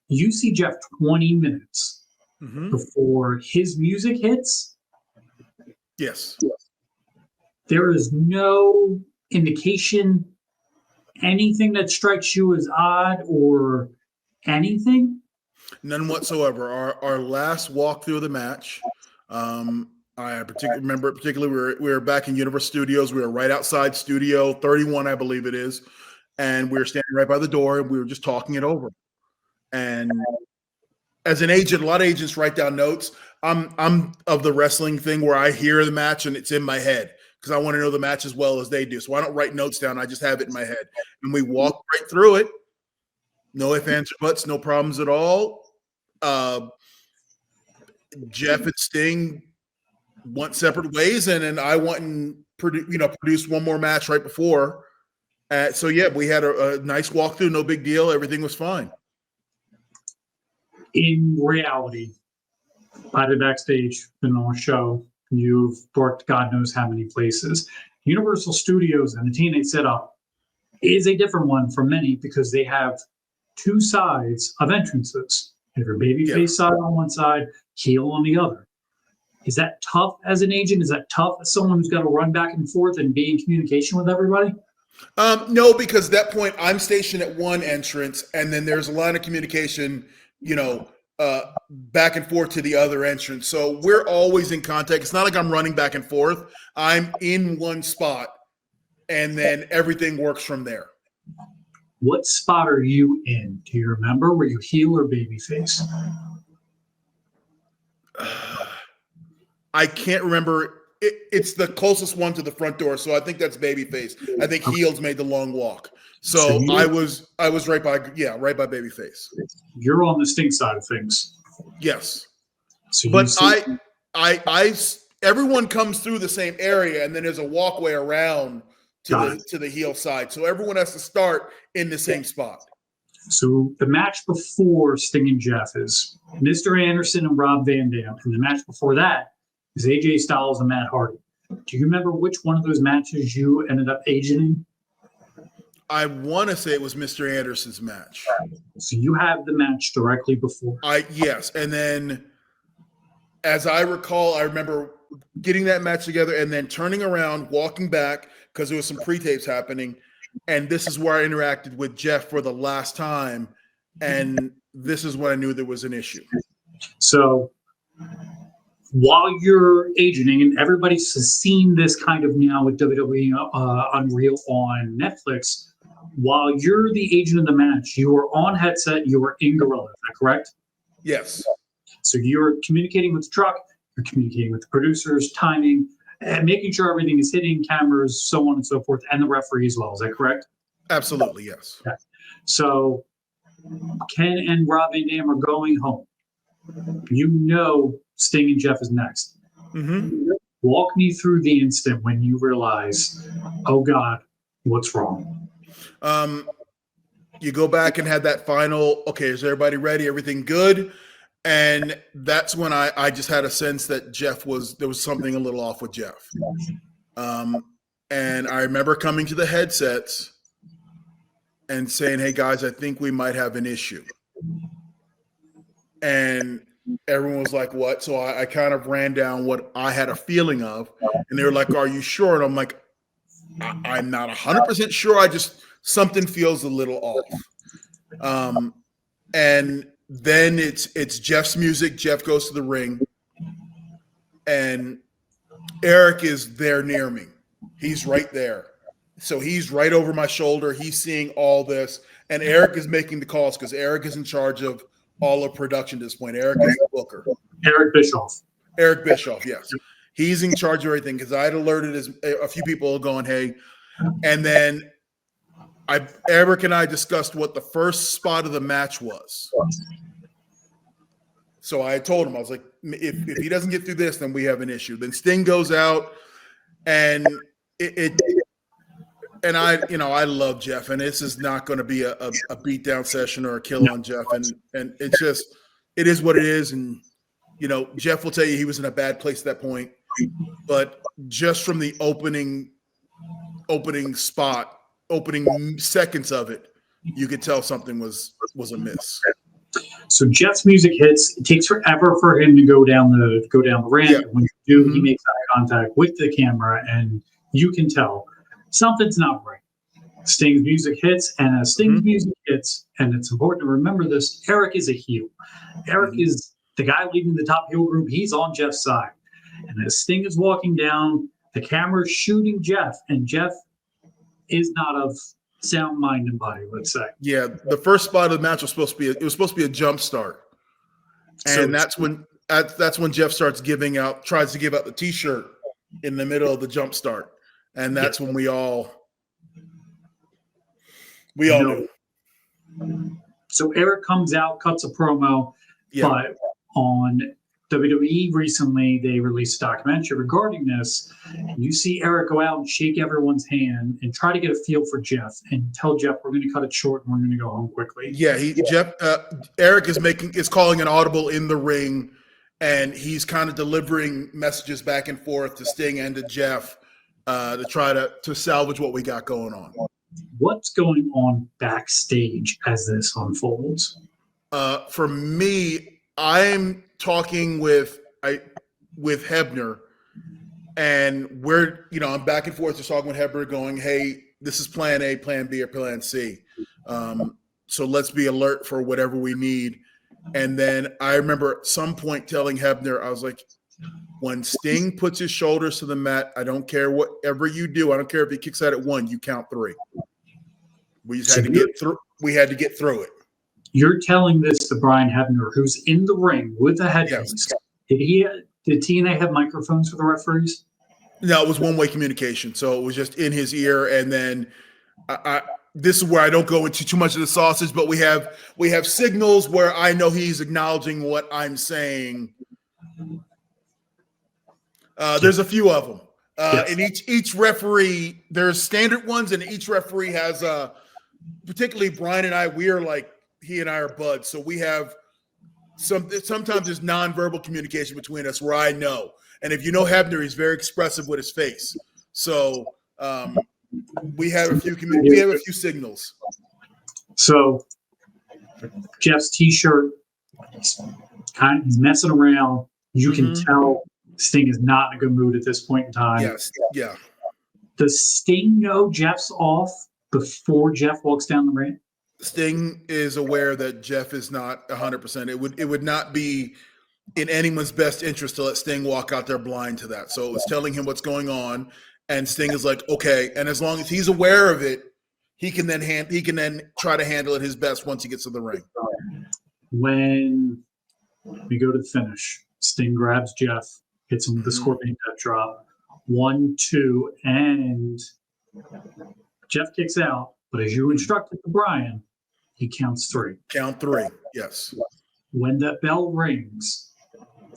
You see Jeff 20 minutes before his music hits. Yes. There is no indication, anything that strikes you as odd or anything? None whatsoever. Our last walkthrough of the match, I remember particularly we were back in Universal Studios. We were right outside Studio 31, I believe it is, and we were standing right by the door, and we were just talking it over. And as an agent, a lot of agents write down notes. I'm of the wrestling thing where I hear the match and it's in my head because I want to know the match as well as they do. So I don't write notes down. I just have it in my head. And we walk right through it. No ifs, ands, or buts, no problems at all. Jeff and Sting went separate ways, and then I went and produced one more match right before. So yeah, we had a nice walkthrough, no big deal. Everything was fine. In reality, by the backstage, been on a show, you've worked God knows how many places. Universal Studios and the TNA setup is a different one from many because they have two sides of entrances. You have your babyface side on one side, heel on the other. Is that tough as an agent? Is that tough as someone who's got to run back and forth and be in communication with everybody? No, because at that point I'm stationed at one entrance, and then there's a line of communication, back and forth to the other entrance. So we're always in contact. It's not like I'm running back and forth. I'm in one spot, and then everything works from there. What spot are you in? Do you remember? Were you heel or babyface? I can't remember. It's the closest one to the front door, so I think that's babyface. I think heels made the long walk. So I was right by babyface. You're on the Sting side of things. Yes. So but everyone comes through the same area, and then there's a walkway around to the heel side. So everyone has to start in the same spot. So the match before Sting and Jeff is Mr. Anderson and Rob Van Dam. And the match before that is AJ Styles and Matt Hardy. Do you remember which one of those matches you ended up agenting? I want to say it was Mr. Anderson's match. So you have the match directly before. Yes. And then as I recall, I remember getting that match together and then turning around, walking back because there was some pre-tapes happening. And this is where I interacted with Jeff for the last time. And this is when I knew there was an issue. So while you're agenting, and everybody's seen this kind of now with WWE Unreal on Netflix, while you're the agent of the match, you are on headset, you are in Gorilla. Is that correct? Yes. So you're communicating with the truck, you're communicating with the producers, timing, and making sure everything is hitting cameras, so on and so forth, and the referee as well. Is that correct? Absolutely, yes. Okay. So Ken and Rob Van Dam are going home. You know Sting and Jeff is next. Mm-hmm. Walk me through the instant when you realize, oh God, what's wrong? You go back and had that final, okay, is everybody ready? Everything good? And that's when I just had a sense that there was something a little off with Jeff. And I remember coming to the headsets and saying, hey guys, I think we might have an issue. And everyone was like, what? So I kind of ran down what I had a feeling of. And they were like, are you sure? And I'm like, I'm not 100% sure. Something feels a little off. And then it's Jeff's music. Jeff goes to the ring. And Eric is there near me. He's right there. So he's right over my shoulder. He's seeing all this. And Eric is making the calls because Eric is in charge of all of production at this point. Eric is the booker. Eric Bischoff. Eric Bischoff, yes. He's in charge of everything because I had alerted a few people going, hey. And then Eric and I discussed what the first spot of the match was. So I told him, I was like, if he doesn't get through this, then we have an issue. Then Sting goes out, and I love Jeff, and this is not going to be a beatdown session or a kill on Jeff, and it's just, it is what it is, and Jeff will tell you he was in a bad place at that point, but just from the opening seconds of it, you could tell something was amiss. So Jeff's music hits. It takes forever for him to go down the ramp. Yeah. When you do, he Mhm. makes eye contact with the camera, and you can tell something's not right. Sting's music hits, and as Sting's music hits, and it's important to remember this, Eric is a heel. Eric is the guy leading the top heel group. He's on Jeff's side. And as Sting is walking down, the camera's shooting Jeff, and Jeff is not of sound mind and body, let's say. Yeah, the first spot of the match was supposed to be a jump start, and So- that's when Jeff tries to give out the T-shirt in the middle of the jump start, and that's when we all knew. So Eric comes out, cuts a promo, Yeah, but on WWE recently, they released a documentary regarding this. And you see Eric go out and shake everyone's hand and try to get a feel for Jeff and tell Jeff, we're going to cut it short and we're going to go home quickly. yeah. Eric is calling an audible in the ring, and he's kind of delivering messages back and forth to Sting and to Jeff to try to salvage what we got going on. What's going on backstage as this unfolds? For me, I'm talking with Hebner, and I'm back and forth just talking with Hebner, going, "Hey, this is Plan A, Plan B, or Plan C. So let's be alert for whatever we need." And then I remember at some point telling Hebner, I was like, "When Sting puts his shoulders to the mat, I don't care whatever you do. I don't care if he kicks out at 1. You count 3. We just had to get through. We had to get through it." You're telling this to Brian Hebner, who's in the ring with the headphones. Yes. Did TNA have microphones for the referees? No, it was one-way communication. So it was just in his ear. And then this is where I don't go into too much of the sausage, but we have signals where I know he's acknowledging what I'm saying. There's a few of them. Yes. And each referee, there's standard ones, and each referee has particularly Brian and I, we are like, he and I are buds. So we have sometimes there's nonverbal communication between us where I know. And if you know Hebner, he's very expressive with his face. So we have a few signals. So Jeff's T-shirt, he's messing around. You can tell Sting is not in a good mood at this point in time. Yes, yeah. Does Sting know Jeff's off before Jeff walks down the ramp? Sting is aware that Jeff is not 100%. It would not be in anyone's best interest to let Sting walk out there blind to that. So it was telling him what's going on, and Sting is like, okay. And as long as he's aware of it, he can then try to handle it his best once he gets to the ring. When we go to the finish, Sting grabs Jeff, hits him with the Scorpion Death Drop. 1, 2, and Jeff kicks out. But as you instructed to Brian, he counts 3. Count 3, yes. When that bell rings,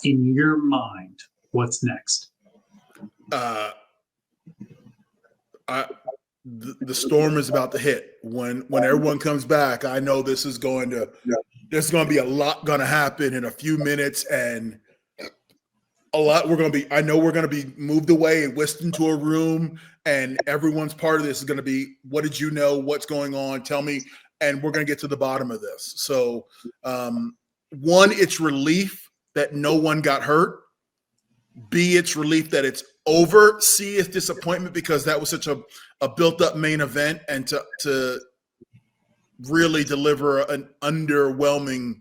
in your mind, what's next? The storm is about to hit. When everyone comes back, I know there's going to be a lot going to happen in a few minutes, and a lot we're going to be moved away and whisked into a room, and everyone's part of this is going to be, what did you know? What's going on? Tell me. And we're going to get to the bottom of this. So, one, it's relief that no one got hurt. B, it's relief that it's over. C, it's disappointment because that was such a built-up main event, and to really deliver an underwhelming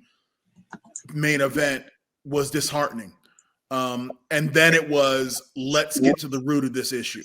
main event was disheartening. And then it was, let's get to the root of this issue.